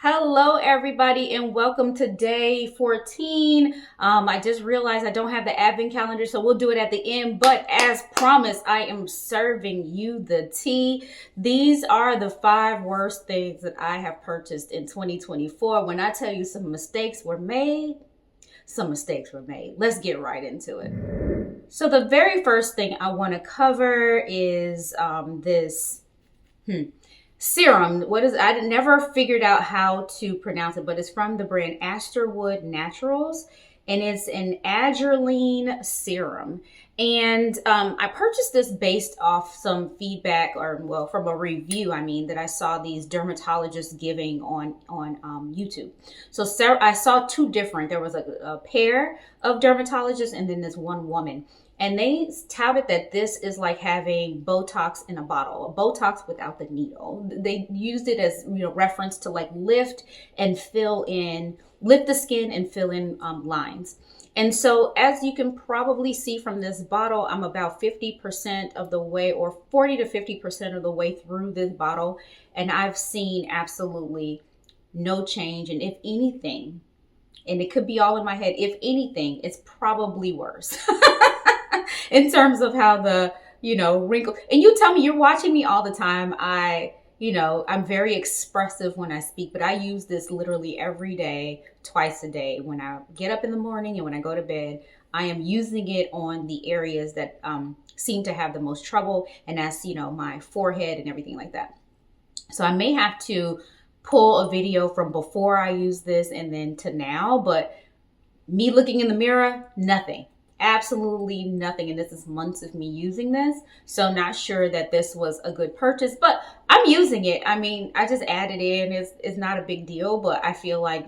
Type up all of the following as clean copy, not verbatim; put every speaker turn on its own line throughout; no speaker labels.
Hello, everybody, and welcome to day 14. I just realized I don't have the advent calendar, so we'll do it at the end. But as promised, I am serving you the tea. These are the 5 worst things that I have purchased in 2024. When I tell you some mistakes were made, Let's get right into it. So the very first thing I want to cover is this serum. What is, I never figured out how to pronounce it, but it's from the brand Astorwood Naturals, and it's an adrenaline serum. And I purchased this based off some feedback, or well, from a review, that I saw these dermatologists giving on YouTube. So I saw 2 different. There was a pair of dermatologists, and then this one woman. And they touted that this is like having Botox in a bottle, Botox without the needle. They used it as reference to like lift the skin and fill in lines. And so as you can probably see from this bottle, I'm about 50% of the way, or 40 to 50% of the way through this bottle. And I've seen absolutely no change. And if anything, and it could be all in my head, if anything, it's probably worse. In terms of how the, wrinkle, and you tell me, you're watching me all the time. I'm very expressive when I speak, but I use this literally every day, twice a day. When I get up in the morning and when I go to bed, I am using it on the areas that seem to have the most trouble. And that's, my forehead and everything like that. So I may have to pull a video from before I use this and then to now, but me looking in the mirror, nothing. Absolutely nothing. And this is months of me using this. So not sure that this was a good purchase, but I'm using it. I just added in. It's not a big deal, but I feel like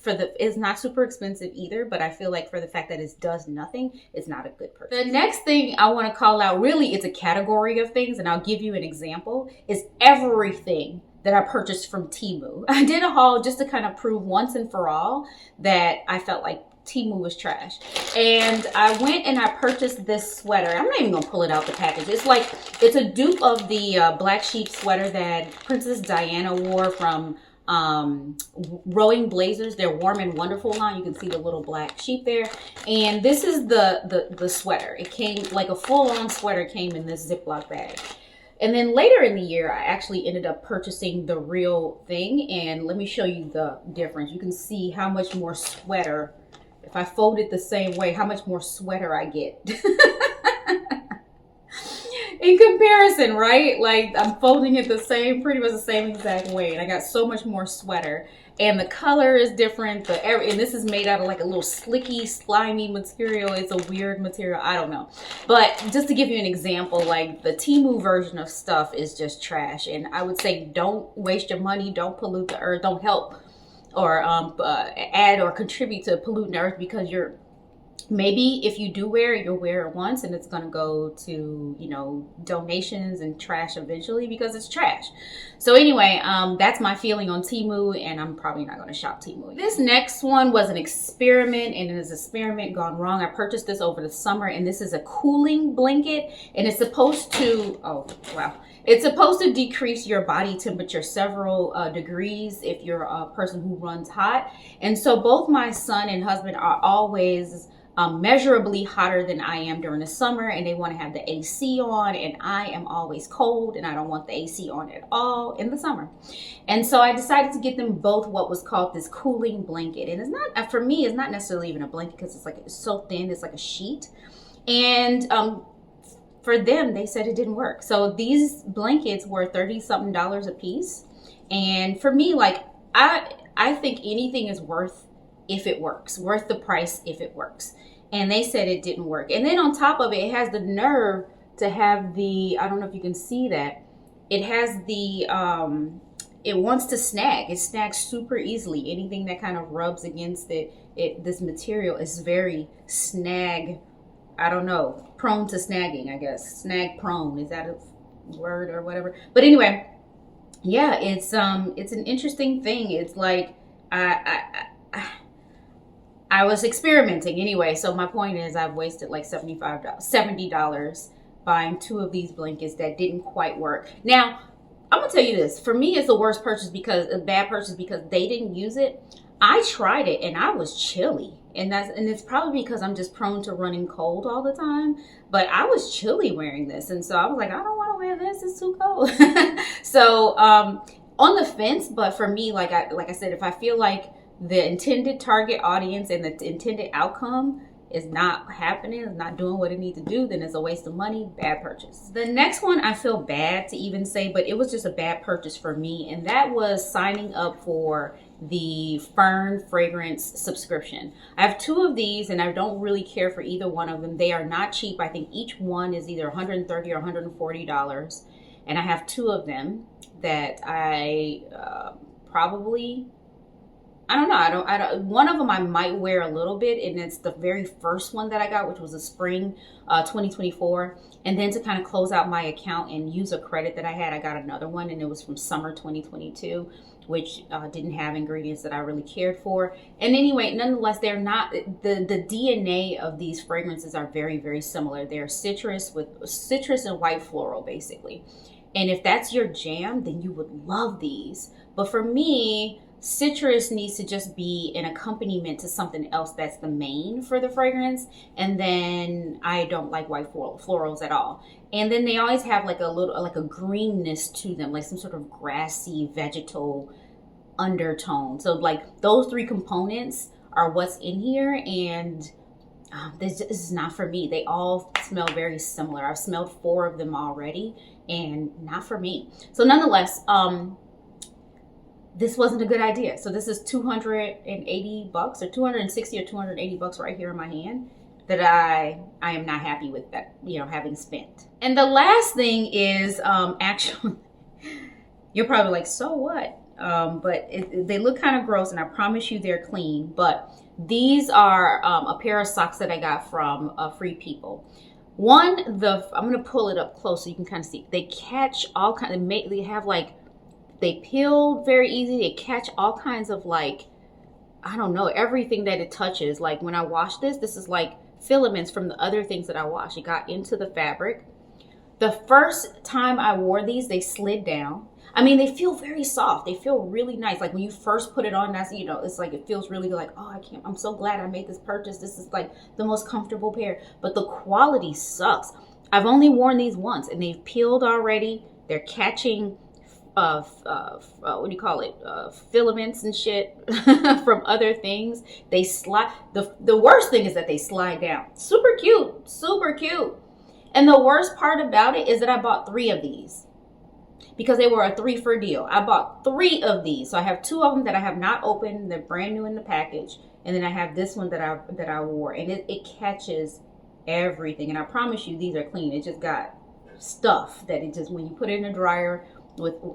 it's not super expensive either, but I feel like for the fact that it does nothing, it's not a good purchase. The next thing I want to call out, really, it's a category of things, and I'll give you an example, is everything that I purchased from Temu. I did a haul just to kind of prove once and for all that I felt like Temu was trash. And I went and I purchased this sweater. I'm not even gonna pull it out the package. It's a dupe of the black sheep sweater that Princess Diana wore from Rowing Blazers, their Warm and Wonderful line. You can see the little black sheep there. And this is the sweater. It came like a full-on sweater, came in this Ziploc bag. And then later in the year, I actually ended up purchasing the real thing. And let me show you the difference. You can see how much more sweater, if I fold it the same way, how much more sweater I get. In comparison, right? Like I'm folding it pretty much the same exact way. And I got so much more sweater. And the color is different. And this is made out of like a little slicky, slimy material. It's a weird material. I don't know. But just to give you an example, like the Temu version of stuff is just trash. And I would say don't waste your money. Don't pollute the earth. Don't help or add or contribute to polluting the earth, because maybe if you do wear it, you'll wear it once and it's going to go to, donations and trash eventually because it's trash. So anyway, that's my feeling on Temu, and I'm probably not going to shop Temu. This next one was an experiment, and it is an experiment gone wrong. I purchased this over the summer, and this is a cooling blanket, and it's supposed to, it's supposed to decrease your body temperature several degrees if you're a person who runs hot. And so both my son and husband are always measurably hotter than I am during the summer, and they want to have the AC on, and I am always cold and I don't want the AC on at all in the summer. And so I decided to get them both what was called this cooling blanket. And it's not, for me, it's not necessarily even a blanket because it's so thin, it's like a sheet. And for them, they said it didn't work. So these blankets were $30-something a piece. And for me, like I think anything is worth if it works, worth the price if it works. And they said it didn't work. And then on top of it, it has the nerve to have the, I don't know if you can see that, it has the, it wants to snag. It snags super easily. Anything that kind of rubs against this material is very snag, I don't know, prone to snagging, I guess. Snag prone, is that a word or whatever? But anyway, yeah, it's an interesting thing. It's like, I was experimenting anyway. So my point is I've wasted like $70 buying 2 of these blankets that didn't quite work. Now, I'm gonna tell you this. For me, it's the worst purchase because a bad purchase because they didn't use it. I tried it and I was chilly. And it's probably because I'm just prone to running cold all the time. But I was chilly wearing this. And so I was like, I don't want to wear this. It's too cold. So on the fence, but for me, like I said, if I feel like the intended target audience and the intended outcome is not happening, is not doing what it needs to do, then it's a waste of money, bad purchase. The next one I feel bad to even say, but it was just a bad purchase for me, and that was signing up for the Fern fragrance subscription. I have 2 of these and I don't really care for either one of them. They are not cheap. I think each one is either $130 or $140, and I have 2 of them that I probably, I don't know. I don't. One of them I might wear a little bit, and it's the very first one that I got, which was a spring 2024. And then to kind of close out my account and use a credit that I had, I got another one, and it was from summer 2022, which didn't have ingredients that I really cared for. And anyway, nonetheless, they're not, the DNA of these fragrances are very, very similar. They're citrus and white floral, basically. And if that's your jam, then you would love these. But for me, citrus needs to just be an accompaniment to something else that's the main for the fragrance. And then I don't like white florals at all. And then they always have like a greenness to them, like some sort of grassy vegetal undertone. So like those 3 components are what's in here, and this is not for me. They all smell very similar. I've smelled 4 of them already, and not for me. So nonetheless, this wasn't a good idea. So this is $280 or $260 or $280 right here in my hand that I am not happy with, that, you know, having spent. And the last thing is actually, you're probably like, so what? But they look kind of gross, and I promise you they're clean. But these are a pair of socks that I got from Free People. I'm gonna pull it up close so you can kind of see. They catch all kinds. They have like, they peel very easy. They catch all kinds of, like, I don't know, everything that it touches. Like when I wash this is like filaments from the other things that I wash. It got into the fabric. The first time I wore these, they slid down. I mean, they feel very soft. They feel really nice. Like when you first put it on, that's, you know, it's like, it feels really good. Like, oh, I'm so glad I made this purchase. This is like the most comfortable pair. But the quality sucks. I've only worn these once, and they've peeled already. They're catching what do you call it? Filaments and shit from other things. They slide. The worst thing is that they slide down. Super cute, super cute. And the worst part about it is that I bought 3 of these because they were a 3 for deal. I bought 3 of these. So I have 2 of them that I have not opened. They're brand new in the package. And then I have this one that I wore, and it catches everything. And I promise you, these are clean. It just got stuff that it just, when you put it in the dryer,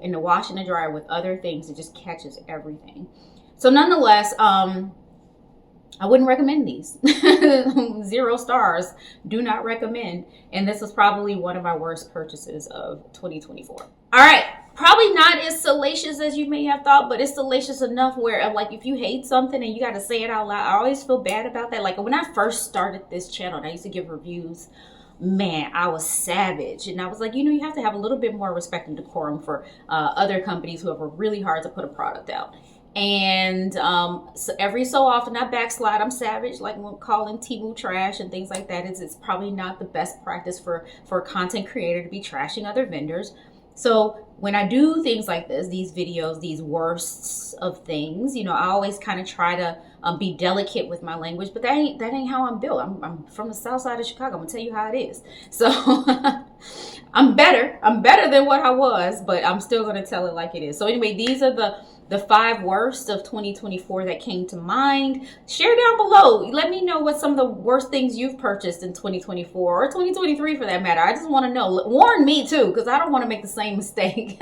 in the wash and the dryer with other things, it just catches everything. So nonetheless, I wouldn't recommend these. 0 stars, do not recommend. And this was probably one of my worst purchases of 2024. All right, probably not as salacious as you may have thought, but it's salacious enough where, like, if you hate something and you got to say it out loud, I always feel bad about that. Like when I first started this channel and I used to give reviews, man, I was savage. And I was like, you know, you have to have a little bit more respect and decorum for other companies who have worked really hard to put a product out. And so every so often I backslide. I'm savage, like when calling Temu trash and things like that. It's probably not the best practice for a content creator to be trashing other vendors. So when I do things like this, these videos, these worsts of things, you know, I always kind of try to be delicate with my language, but that ain't how I'm built. I'm from the south side of Chicago. I'm gonna tell you how it is. So I'm better than what I was, but I'm still gonna tell it like it is. So anyway, these are the 5 worst of 2024 that came to mind. Share down below. Let me know what some of the worst things you've purchased in 2024 or 2023 for that matter. I just want to know. Warn me too, because I don't want to make the same mistake.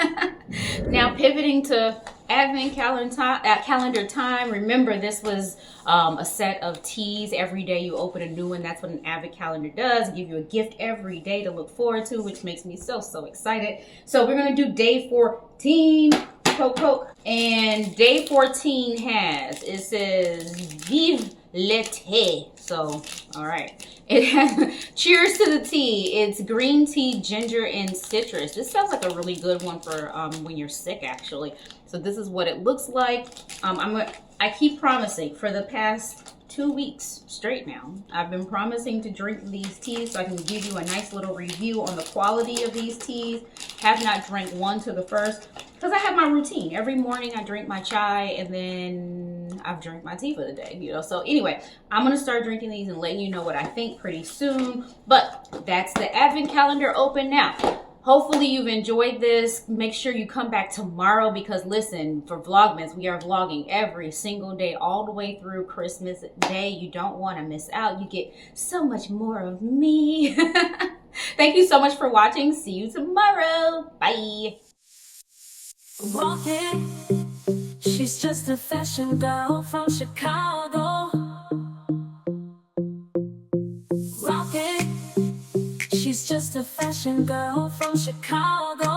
Now pivoting to Advent calendar time. Remember, this was a set of teas. Every day you open a new one. That's what an Advent calendar does. Give you a gift every day to look forward to, which makes me so excited. So we're going to do day 14. Poke. And day 14 it says, Vive latte. So, all right. It has, cheers to the tea. It's green tea, ginger, and citrus. This sounds like a really good one for when you're sick, actually. So this is what it looks like. I keep promising for the past 2 weeks straight now. I've been promising to drink these teas so I can give you a nice little review on the quality of these teas. Have not drank one to the first because I have my routine. Every morning I drink my chai and then I've drank my tea for the day, you know. So anyway, I'm going to start drinking these and letting you know what I think pretty soon. But that's the advent calendar open now. Hopefully you've enjoyed this. Make sure you come back tomorrow because listen, for Vlogmas, we are vlogging every single day all the way through Christmas Day. You don't want to miss out. You get so much more of me. Thank you so much for watching. See you tomorrow. Bye.
Walking, she's just a fashion girl from Chicago. Rocking, she's just a fashion girl from Chicago.